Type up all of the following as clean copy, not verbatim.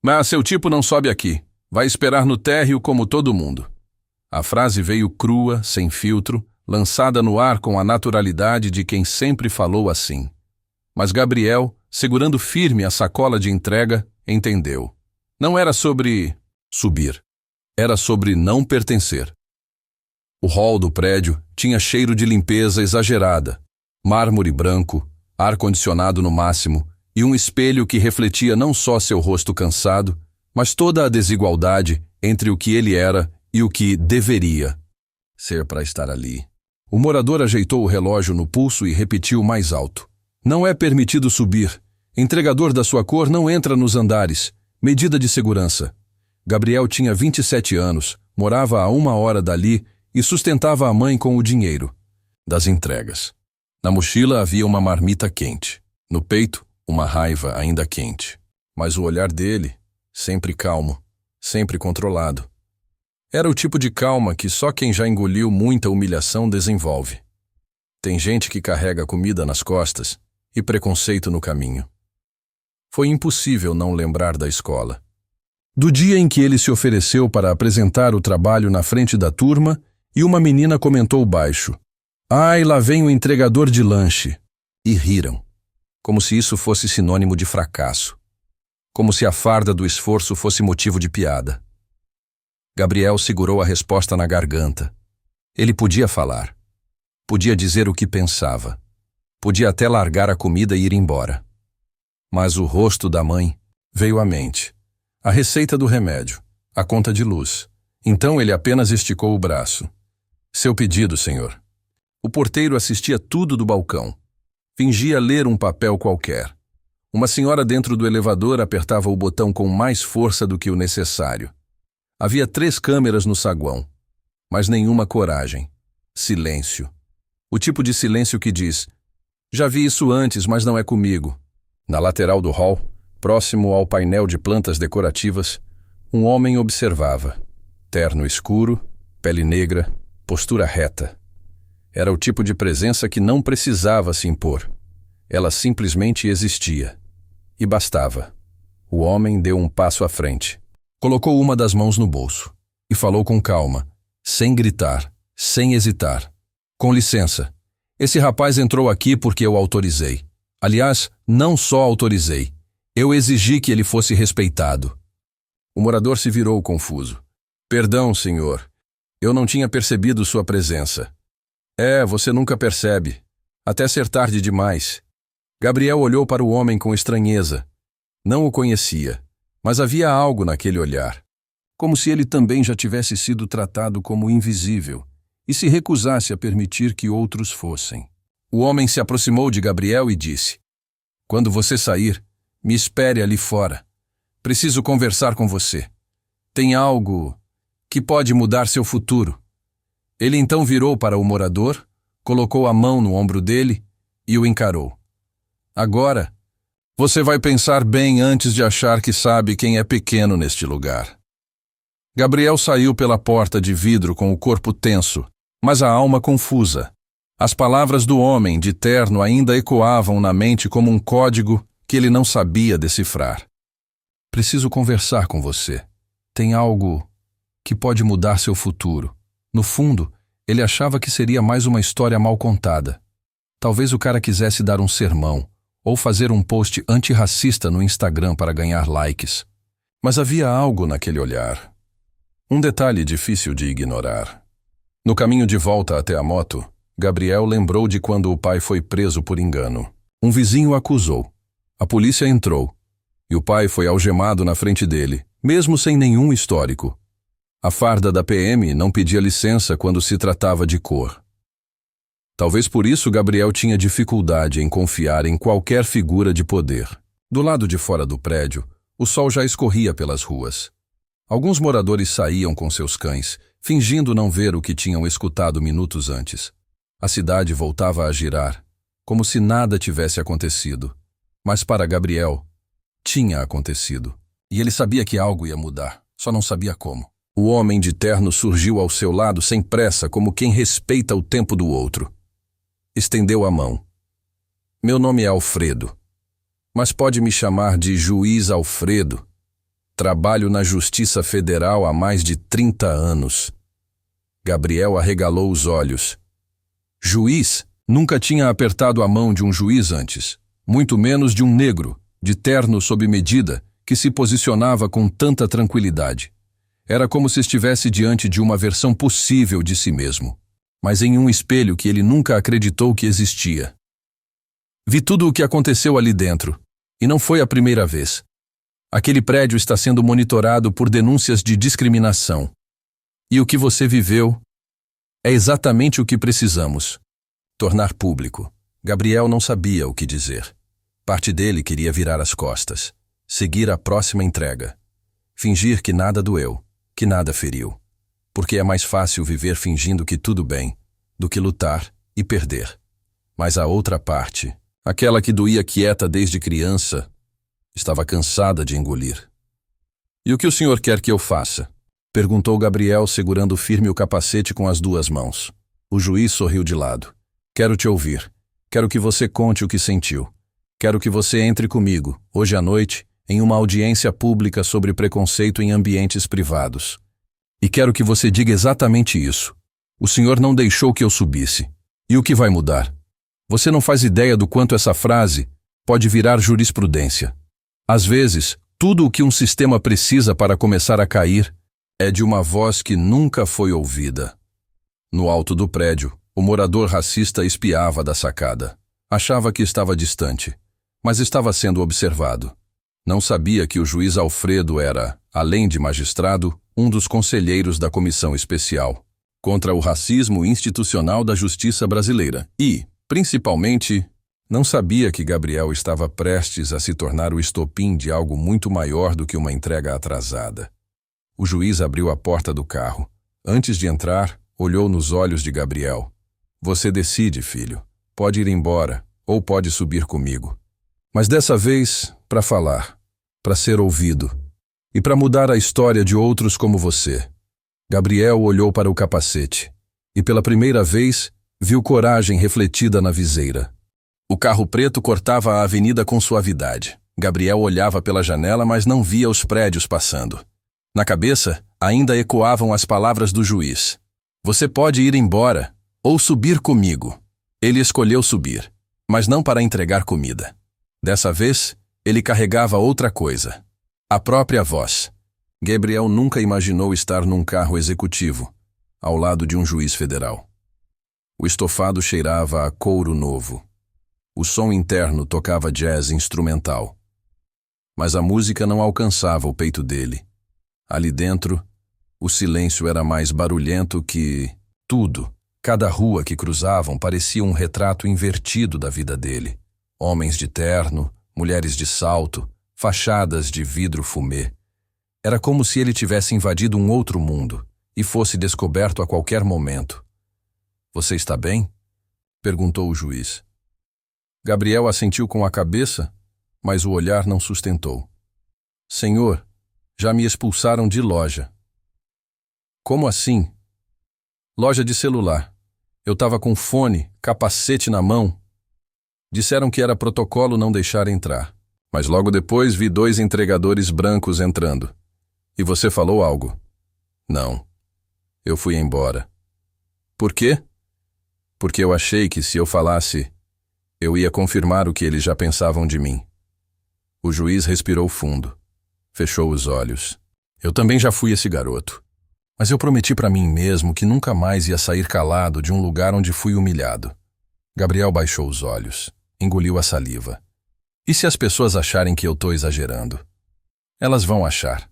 Mas seu tipo não sobe aqui. Vai esperar no térreo como todo mundo. A frase veio crua, sem filtro, lançada no ar com a naturalidade de quem sempre falou assim. Mas Gabriel, segurando firme a sacola de entrega, entendeu. Não era sobre subir. Era sobre não pertencer. O hall do prédio tinha cheiro de limpeza exagerada, mármore branco, ar-condicionado no máximo e um espelho que refletia não só seu rosto cansado, mas toda a desigualdade entre o que ele era e o que deveria ser para estar ali. O morador ajeitou o relógio no pulso e repetiu mais alto. Não é permitido subir. Entregador da sua cor não entra nos andares. Medida de segurança. Gabriel tinha 27 anos, morava a 1 hora dali e sustentava a mãe com o dinheiro das entregas. Na mochila havia uma marmita quente. No peito, uma raiva ainda quente. Mas o olhar dele, sempre calmo, sempre controlado. Era o tipo de calma que só quem já engoliu muita humilhação desenvolve. Tem gente que carrega comida nas costas e preconceito no caminho. Foi impossível não lembrar da escola. Do dia em que ele se ofereceu para apresentar o trabalho na frente da turma e uma menina comentou baixo: "Ai, lá vem o entregador de lanche." E riram, como se isso fosse sinônimo de fracasso. Como se a farda do esforço fosse motivo de piada. Gabriel segurou a resposta na garganta. Ele podia falar. Podia dizer o que pensava. Podia até largar a comida e ir embora. Mas o rosto da mãe veio à mente. A receita do remédio, a conta de luz. Então ele apenas esticou o braço. "Seu pedido, senhor." O porteiro assistia tudo do balcão. Fingia ler um papel qualquer. Uma senhora dentro do elevador apertava o botão com mais força do que o necessário. Havia 3 câmeras no saguão, mas nenhuma coragem. Silêncio. O tipo de silêncio que diz: "Já vi isso antes, mas não é comigo." Na lateral do hall, próximo ao painel de plantas decorativas, um homem observava. Terno escuro, pele negra, postura reta. Era o tipo de presença que não precisava se impor. Ela simplesmente existia. E bastava. O homem deu um passo à frente. Colocou uma das mãos no bolso e falou com calma, sem gritar, sem hesitar. "Com licença, esse rapaz entrou aqui porque eu autorizei. Aliás, não só autorizei, eu exigi que ele fosse respeitado." O morador se virou confuso. "Perdão, senhor. Eu não tinha percebido sua presença." Você nunca percebe. Até ser tarde demais." Gabriel olhou para o homem com estranheza. Não o conhecia, mas havia algo naquele olhar. Como se ele também já tivesse sido tratado como invisível e se recusasse a permitir que outros fossem. O homem se aproximou de Gabriel e disse: "Quando você sair, me espere ali fora. Preciso conversar com você. Tem algo que pode mudar seu futuro." Ele então virou para o morador, colocou a mão no ombro dele e o encarou. "Agora, você vai pensar bem antes de achar que sabe quem é pequeno neste lugar." Gabriel saiu pela porta de vidro com o corpo tenso, mas a alma confusa. As palavras do homem de terno ainda ecoavam na mente como um código que ele não sabia decifrar. "Preciso conversar com você. Tem algo que pode mudar seu futuro." No fundo, ele achava que seria mais uma história mal contada. Talvez o cara quisesse dar um sermão ou fazer um post antirracista no Instagram para ganhar likes. Mas havia algo naquele olhar. Um detalhe difícil de ignorar. No caminho de volta até a moto, Gabriel lembrou de quando o pai foi preso por engano. Um vizinho acusou. A polícia entrou. E o pai foi algemado na frente dele, mesmo sem nenhum histórico. A farda da PM não pedia licença quando se tratava de cor. Talvez por isso Gabriel tinha dificuldade em confiar em qualquer figura de poder. Do lado de fora do prédio, o sol já escorria pelas ruas. Alguns moradores saíam com seus cães, fingindo não ver o que tinham escutado minutos antes. A cidade voltava a girar, como se nada tivesse acontecido. Mas para Gabriel, tinha acontecido. E ele sabia que algo ia mudar, só não sabia como. O homem de terno surgiu ao seu lado sem pressa, como quem respeita o tempo do outro. Estendeu a mão. "Meu nome é Alfredo, mas pode me chamar de Juiz Alfredo." Trabalho na Justiça Federal há mais de 30 anos. Gabriel arregalou os olhos. Juiz? Nunca tinha apertado a mão de um juiz antes, muito menos de um negro, de terno sob medida, que se posicionava com tanta tranquilidade. Era como se estivesse diante de uma versão possível de si mesmo, mas em um espelho que ele nunca acreditou que existia. Vi tudo o que aconteceu ali dentro, e não foi a primeira vez. Aquele prédio está sendo monitorado por denúncias de discriminação. E o que você viveu é exatamente o que precisamos. Tornar público. Gabriel não sabia o que dizer. Parte dele queria virar as costas, seguir a próxima entrega. Fingir que nada doeu, que nada feriu. Porque é mais fácil viver fingindo que tudo bem, do que lutar e perder. Mas a outra parte, aquela que doía quieta desde criança, estava cansada de engolir. E o que o senhor quer que eu faça? Perguntou Gabriel, segurando firme o capacete com as duas mãos. O juiz sorriu de lado. Quero te ouvir. Quero que você conte o que sentiu. Quero que você entre comigo, hoje à noite, em uma audiência pública sobre preconceito em ambientes privados. E quero que você diga exatamente isso. O senhor não deixou que eu subisse. E o que vai mudar? Você não faz ideia do quanto essa frase pode virar jurisprudência. Às vezes, tudo o que um sistema precisa para começar a cair é de uma voz que nunca foi ouvida. No alto do prédio, o morador racista espiava da sacada. Achava que estava distante, mas estava sendo observado. Não sabia que o juiz Alfredo era, além de magistrado, um dos conselheiros da Comissão Especial contra o Racismo Institucional da Justiça Brasileira e, principalmente, não sabia que Gabriel estava prestes a se tornar o estopim de algo muito maior do que uma entrega atrasada. O juiz abriu a porta do carro. Antes de entrar, olhou nos olhos de Gabriel. Você decide, filho. Pode ir embora, ou pode subir comigo. Mas dessa vez, para falar, para ser ouvido, e para mudar a história de outros como você. Gabriel olhou para o capacete, e pela primeira vez, viu coragem refletida na viseira. O carro preto cortava a avenida com suavidade. Gabriel olhava pela janela, mas não via os prédios passando. Na cabeça, ainda ecoavam as palavras do juiz. Você pode ir embora, ou subir comigo. Ele escolheu subir, mas não para entregar comida. Dessa vez, ele carregava outra coisa. A própria voz. Gabriel nunca imaginou estar num carro executivo, ao lado de um juiz federal. O estofado cheirava a couro novo. O som interno tocava jazz instrumental. Mas a música não alcançava o peito dele. Ali dentro, o silêncio era mais barulhento que tudo. Cada rua que cruzavam parecia um retrato invertido da vida dele. Homens de terno, mulheres de salto, fachadas de vidro fumê. Era como se ele tivesse invadido um outro mundo e fosse descoberto a qualquer momento. Você está bem? Perguntou o juiz. Gabriel assentiu com a cabeça, mas o olhar não sustentou. Senhor, já me expulsaram de loja. Como assim? Loja de celular. Eu estava com fone, capacete na mão. Disseram que era protocolo não deixar entrar. Mas logo depois vi 2 entregadores brancos entrando. E você falou algo? Não. Eu fui embora. Por quê? Porque eu achei que se eu falasse, eu ia confirmar o que eles já pensavam de mim. O juiz respirou fundo. Fechou os olhos. Eu também já fui esse garoto. Mas eu prometi para mim mesmo que nunca mais ia sair calado de um lugar onde fui humilhado. Gabriel baixou os olhos. Engoliu a saliva. E se as pessoas acharem que eu tô exagerando? Elas vão achar.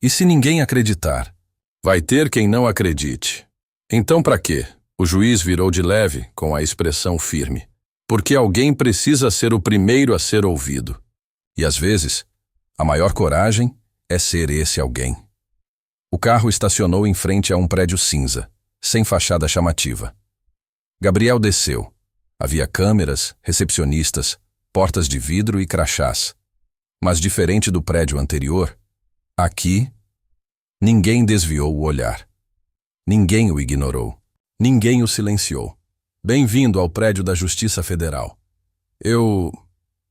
E se ninguém acreditar? Vai ter quem não acredite. Então para quê? O juiz virou de leve, com a expressão firme. Porque alguém precisa ser o primeiro a ser ouvido. E às vezes, a maior coragem é ser esse alguém. O carro estacionou em frente a um prédio cinza, sem fachada chamativa. Gabriel desceu. Havia câmeras, recepcionistas, portas de vidro e crachás. Mas diferente do prédio anterior, aqui, ninguém desviou o olhar. Ninguém o ignorou. Ninguém o silenciou. Bem-vindo ao prédio da Justiça Federal. Eu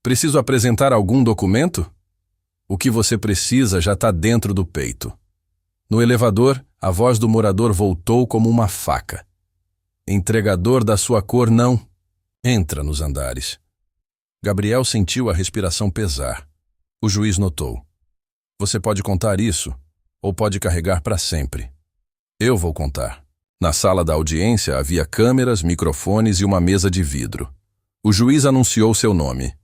preciso apresentar algum documento? O que você precisa já está dentro do peito. No elevador, a voz do morador voltou como uma faca. Entregador da sua cor não entra nos andares. Gabriel sentiu a respiração pesar. O juiz notou. Você pode contar isso, ou pode carregar para sempre. Eu vou contar. Na sala da audiência havia câmeras, microfones e uma mesa de vidro. O juiz anunciou seu nome.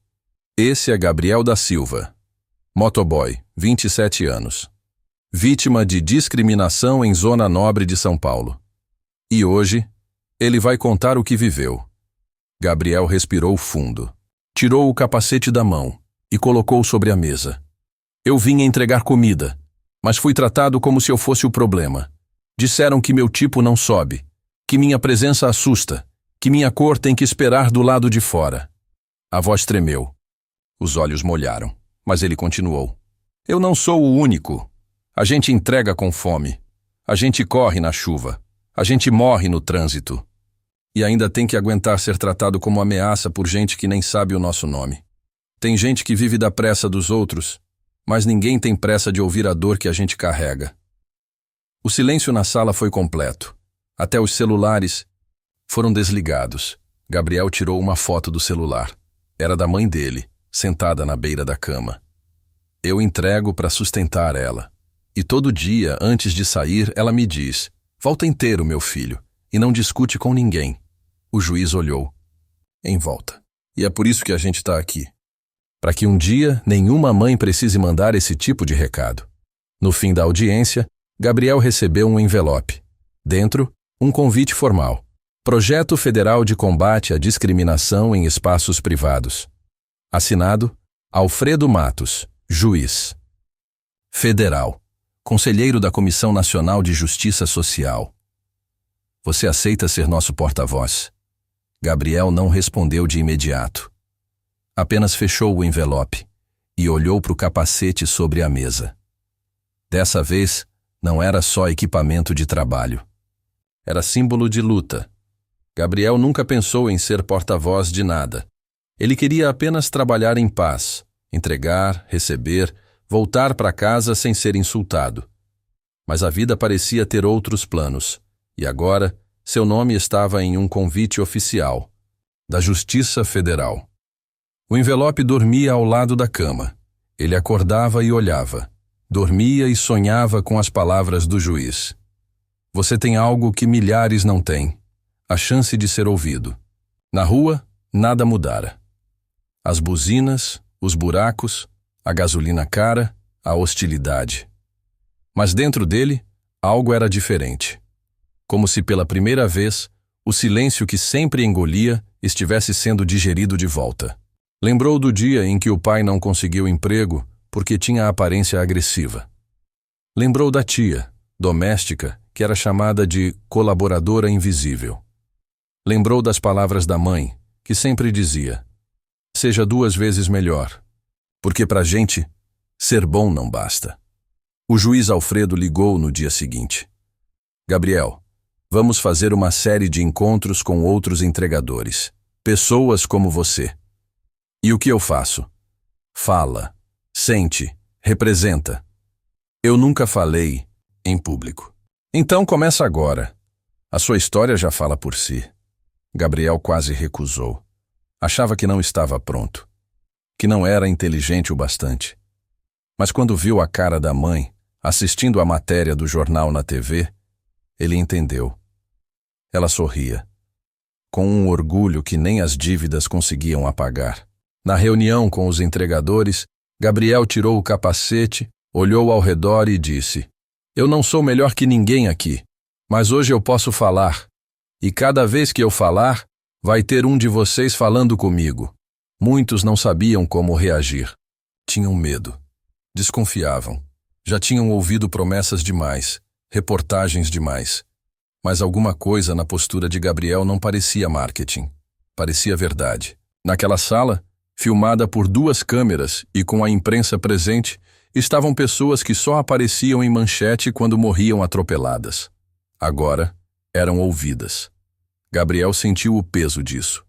Esse é Gabriel da Silva. Motoboy, 27 anos. Vítima de discriminação em Zona Nobre de São Paulo. E hoje, ele vai contar o que viveu. Gabriel respirou fundo. Tirou o capacete da mão e colocou sobre a mesa. Eu vim entregar comida, mas fui tratado como se eu fosse o problema. Disseram que meu tipo não sobe, que minha presença assusta, que minha cor tem que esperar do lado de fora. A voz tremeu. Os olhos molharam, mas ele continuou. Eu não sou o único. A gente entrega com fome. A gente corre na chuva. A gente morre no trânsito. E ainda tem que aguentar ser tratado como ameaça por gente que nem sabe o nosso nome. Tem gente que vive da pressa dos outros, mas ninguém tem pressa de ouvir a dor que a gente carrega. O silêncio na sala foi completo. Até os celulares foram desligados. Gabriel tirou uma foto do celular. Era da mãe dele, sentada na beira da cama. Eu entrego para sustentar ela. E todo dia, antes de sair, ela me diz: volta inteiro, meu filho, e não discute com ninguém. O juiz olhou. Em volta. E é por isso que a gente está aqui. Para que um dia nenhuma mãe precise mandar esse tipo de recado. No fim da audiência, Gabriel recebeu um envelope. Dentro, um convite formal. Projeto Federal de Combate à Discriminação em Espaços Privados. Assinado, Alfredo Matos, juiz. Federal. Conselheiro da Comissão Nacional de Justiça Social. Você aceita ser nosso porta-voz? Gabriel não respondeu de imediato. Apenas fechou o envelope e olhou para o capacete sobre a mesa. Dessa vez, não era só equipamento de trabalho. Era símbolo de luta. Gabriel nunca pensou em ser porta-voz de nada. Ele queria apenas trabalhar em paz, entregar, receber, voltar para casa sem ser insultado. Mas a vida parecia ter outros planos, e agora seu nome estava em um convite oficial, da Justiça Federal. O envelope dormia ao lado da cama. Ele acordava e olhava. Dormia e sonhava com as palavras do juiz. Você tem algo que milhares não têm: a chance de ser ouvido. Na rua, nada mudara. As buzinas, os buracos, a gasolina cara, a hostilidade. Mas dentro dele, algo era diferente. Como se pela primeira vez, o silêncio que sempre engolia estivesse sendo digerido de volta. Lembrou do dia em que o pai não conseguiu emprego porque tinha aparência agressiva. Lembrou da tia, doméstica, que era chamada de colaboradora invisível. Lembrou das palavras da mãe, que sempre dizia: seja 2 vezes melhor, porque pra gente, ser bom não basta. O juiz Alfredo ligou no dia seguinte. Gabriel, vamos fazer uma série de encontros com outros entregadores, pessoas como você. E o que eu faço? Fala, sente, representa. Eu nunca falei em público. Então começa agora. A sua história já fala por si. Gabriel quase recusou. Achava que não estava pronto, que não era inteligente o bastante. Mas quando viu a cara da mãe, assistindo a matéria do jornal na TV, ele entendeu. Ela sorria, com um orgulho que nem as dívidas conseguiam apagar. Na reunião com os entregadores, Gabriel tirou o capacete, olhou ao redor e disse: eu não sou melhor que ninguém aqui, mas hoje eu posso falar. E cada vez que eu falar, vai ter um de vocês falando comigo. Muitos não sabiam como reagir. Tinham medo. Desconfiavam. Já tinham ouvido promessas demais, reportagens demais. Mas alguma coisa na postura de Gabriel não parecia marketing. Parecia verdade. Naquela sala, filmada por 2 câmeras e com a imprensa presente, estavam pessoas que só apareciam em manchete quando morriam atropeladas. Agora, eram ouvidas. Gabriel sentiu o peso disso.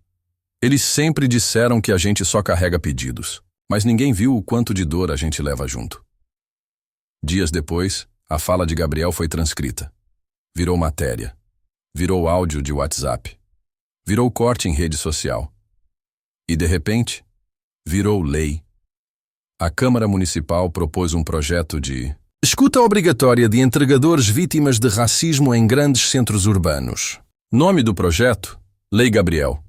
Eles sempre disseram que a gente só carrega pedidos. Mas ninguém viu o quanto de dor a gente leva junto. Dias depois, a fala de Gabriel foi transcrita. Virou matéria. Virou áudio de WhatsApp. Virou corte em rede social. E, de repente, virou lei. A Câmara Municipal propôs um projeto de escuta obrigatória de entregadores vítimas de racismo em grandes centros urbanos. Nome do projeto: Lei Gabriel.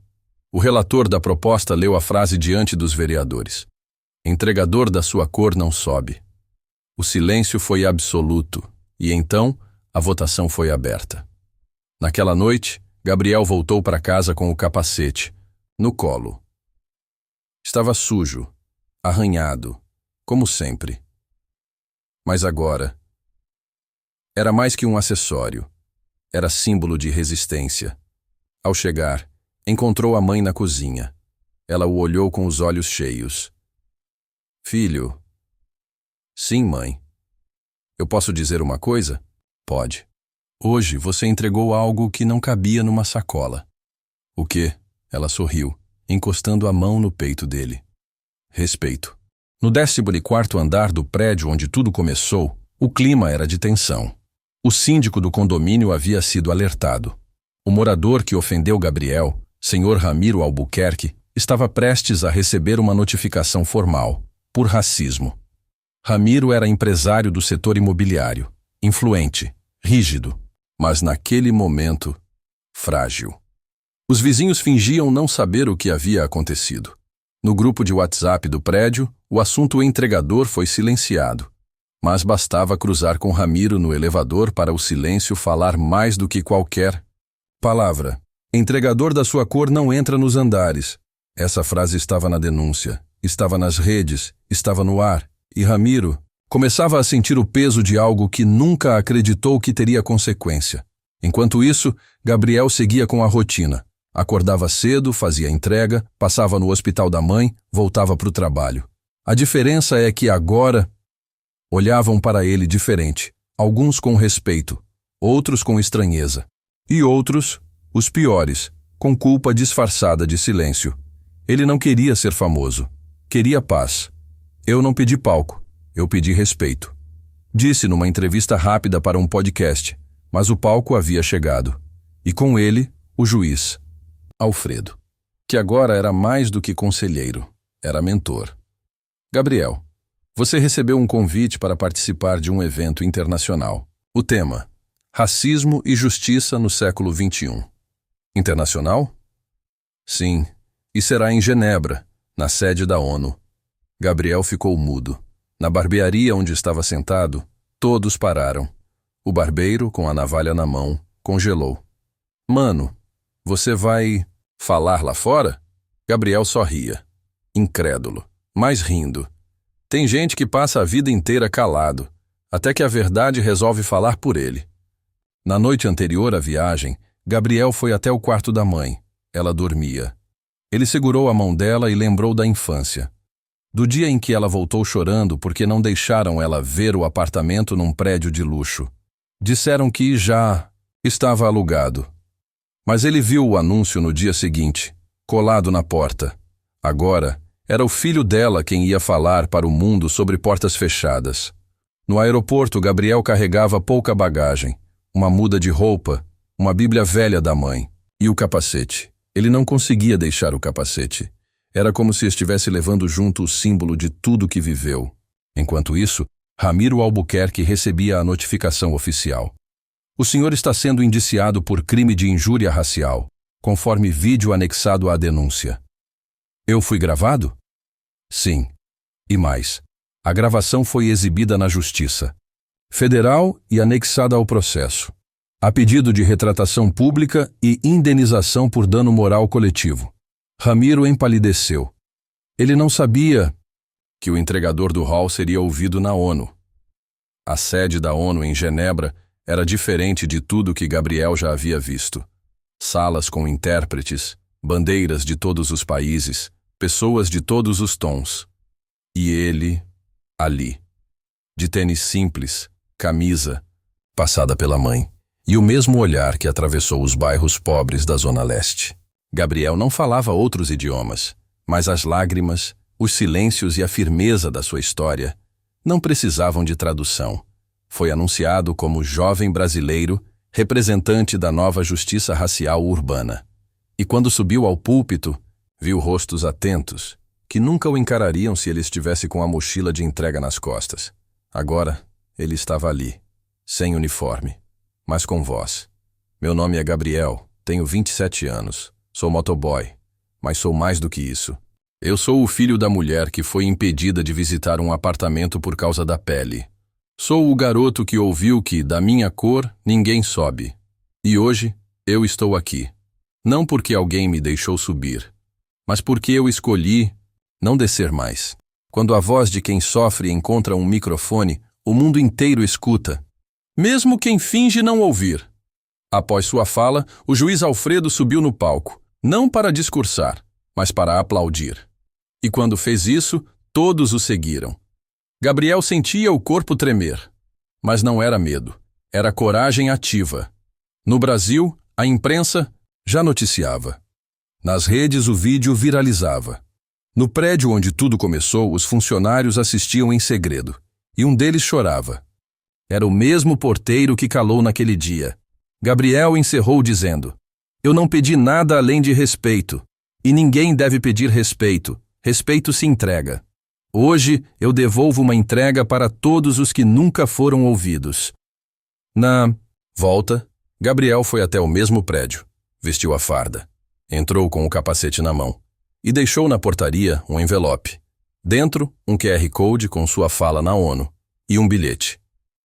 O relator da proposta leu a frase diante dos vereadores. Entregador da sua cor não sobe. O silêncio foi absoluto, e então a votação foi aberta. Naquela noite, Gabriel voltou para casa com o capacete, no colo. Estava sujo, arranhado, como sempre. Mas agora, era mais que um acessório. Era símbolo de resistência. Ao chegar, encontrou a mãe na cozinha. Ela o olhou com os olhos cheios. Filho. Sim, mãe. Eu posso dizer uma coisa? Pode. Hoje você entregou algo que não cabia numa sacola. O quê? Ela sorriu, encostando a mão no peito dele. Respeito. No 14º andar do prédio onde tudo começou, o clima era de tensão. O síndico do condomínio havia sido alertado. O morador que ofendeu Gabriel, senhor Ramiro Albuquerque, estava prestes a receber uma notificação formal, por racismo. Ramiro era empresário do setor imobiliário, influente, rígido, mas naquele momento, frágil. Os vizinhos fingiam não saber o que havia acontecido. No grupo de WhatsApp do prédio, o assunto entregador foi silenciado. Mas bastava cruzar com Ramiro no elevador para o silêncio falar mais do que qualquer palavra. Entregador da sua cor não entra nos andares. Essa frase estava na denúncia, estava nas redes, estava no ar. E Ramiro começava a sentir o peso de algo que nunca acreditou que teria consequência. Enquanto isso, Gabriel seguia com a rotina. Acordava cedo, fazia entrega, passava no hospital da mãe, voltava para o trabalho. A diferença é que agora olhavam para ele diferente, alguns com respeito, outros com estranheza, e outros, os piores, com culpa disfarçada de silêncio. Ele não queria ser famoso, queria paz. Eu não pedi palco, eu pedi respeito. Disse numa entrevista rápida para um podcast, mas o palco havia chegado. E com ele, o juiz, Alfredo, que agora era mais do que conselheiro, era mentor. Gabriel, você recebeu um convite para participar de um evento internacional. O tema: Racismo e Justiça no século XXI. Internacional? Sim, e será em Genebra, na sede da ONU. Gabriel ficou mudo. Na barbearia onde estava sentado, todos pararam. O barbeiro, com a navalha na mão, congelou. Mano, você vai falar lá fora? Gabriel só ria, incrédulo, mas rindo. Tem gente que passa a vida inteira calado, até que a verdade resolve falar por ele. Na noite anterior à viagem, Gabriel foi até o quarto da mãe. Ela dormia. Ele segurou a mão dela e lembrou da infância. Do dia em que ela voltou chorando porque não deixaram ela ver o apartamento num prédio de luxo. Disseram que já estava alugado. Mas ele viu o anúncio no dia seguinte, colado na porta. Agora, era o filho dela quem ia falar para o mundo sobre portas fechadas. No aeroporto, Gabriel carregava pouca bagagem, uma muda de roupa, uma bíblia velha da mãe e o capacete. Ele não conseguia deixar o capacete. Era como se estivesse levando junto o símbolo de tudo que viveu. Enquanto isso, Ramiro Albuquerque recebia a notificação oficial. O senhor está sendo indiciado por crime de injúria racial, conforme vídeo anexado à denúncia. Eu fui gravado? Sim. E mais, a gravação foi exibida na Justiça Federal e anexada ao processo, a pedido de retratação pública e indenização por dano moral coletivo. Ramiro empalideceu. Ele não sabia que o entregador do hall seria ouvido na ONU. A sede da ONU em Genebra era diferente de tudo que Gabriel já havia visto. Salas com intérpretes, bandeiras de todos os países, pessoas de todos os tons. E ele, ali, de tênis simples, camisa, passada pela mãe, e o mesmo olhar que atravessou os bairros pobres da Zona Leste. Gabriel não falava outros idiomas, mas as lágrimas, Os silêncios e a firmeza da sua história não precisavam de tradução. Foi anunciado como jovem brasileiro, representante da nova justiça racial urbana. E quando subiu ao púlpito, viu rostos atentos, que nunca o encarariam se ele estivesse com a mochila de entrega nas costas. Agora, ele estava ali, sem uniforme, mas com voz. Meu nome é Gabriel, tenho 27 anos, sou motoboy, mas sou mais do que isso. Eu sou o filho da mulher que foi impedida de visitar um apartamento por causa da pele. Sou o garoto que ouviu que, da minha cor, ninguém sobe. E hoje, eu estou aqui. Não porque alguém me deixou subir, mas porque eu escolhi não descer mais. Quando a voz de quem sofre encontra um microfone, o mundo inteiro escuta, mesmo quem finge não ouvir. Após sua fala, o juiz Alfredo subiu no palco, não para discursar, mas para aplaudir. E quando fez isso, todos o seguiram. Gabriel sentia o corpo tremer. Mas não era medo, era coragem ativa. No Brasil, a imprensa já noticiava. Nas redes, o vídeo viralizava. No prédio onde tudo começou, os funcionários assistiam em segredo. E um deles chorava. Era o mesmo porteiro que calou naquele dia. Gabriel encerrou dizendo: "Eu não pedi nada além de respeito. E ninguém deve pedir respeito. Respeito se entrega. Hoje eu devolvo uma entrega para todos os que nunca foram ouvidos." Na volta, Gabriel foi até o mesmo prédio, vestiu a farda, entrou com o capacete na mão e deixou na portaria um envelope. Dentro, um QR Code com sua fala na ONU e um bilhete.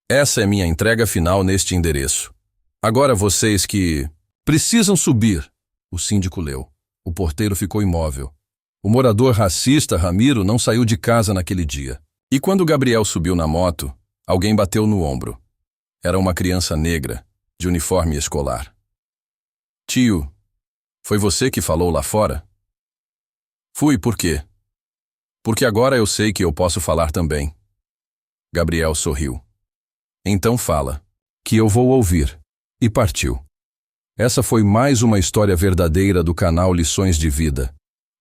"Essa é minha entrega final neste endereço. Agora vocês que precisam subir." O síndico leu. O porteiro ficou imóvel. O morador racista Ramiro não saiu de casa naquele dia. E quando Gabriel subiu na moto, alguém bateu no ombro. Era uma criança negra, de uniforme escolar. "Tio, foi você que falou lá fora?" "Fui, por quê?" "Porque agora eu sei que eu posso falar também." Gabriel sorriu. "Então fala, que eu vou ouvir." E partiu. Essa foi mais uma história verdadeira do canal Lições de Vida.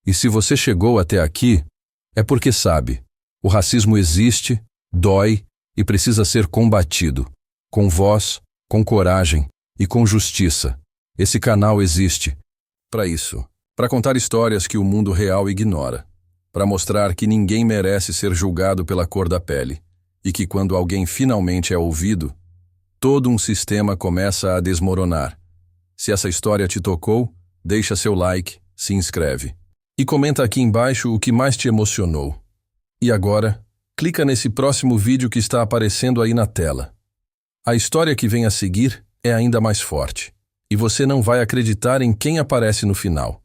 E se você chegou até aqui, é porque sabe, o racismo existe, dói e precisa ser combatido, com voz, com coragem e com justiça. Esse canal existe para isso, para contar histórias que o mundo real ignora, para mostrar que ninguém merece ser julgado pela cor da pele e que quando alguém finalmente é ouvido, todo um sistema começa a desmoronar. Se essa história te tocou, deixa seu like, se inscreve. E comenta aqui embaixo o que mais te emocionou. E agora, clica nesse próximo vídeo que está aparecendo aí na tela. A história que vem a seguir é ainda mais forte. E você não vai acreditar em quem aparece no final.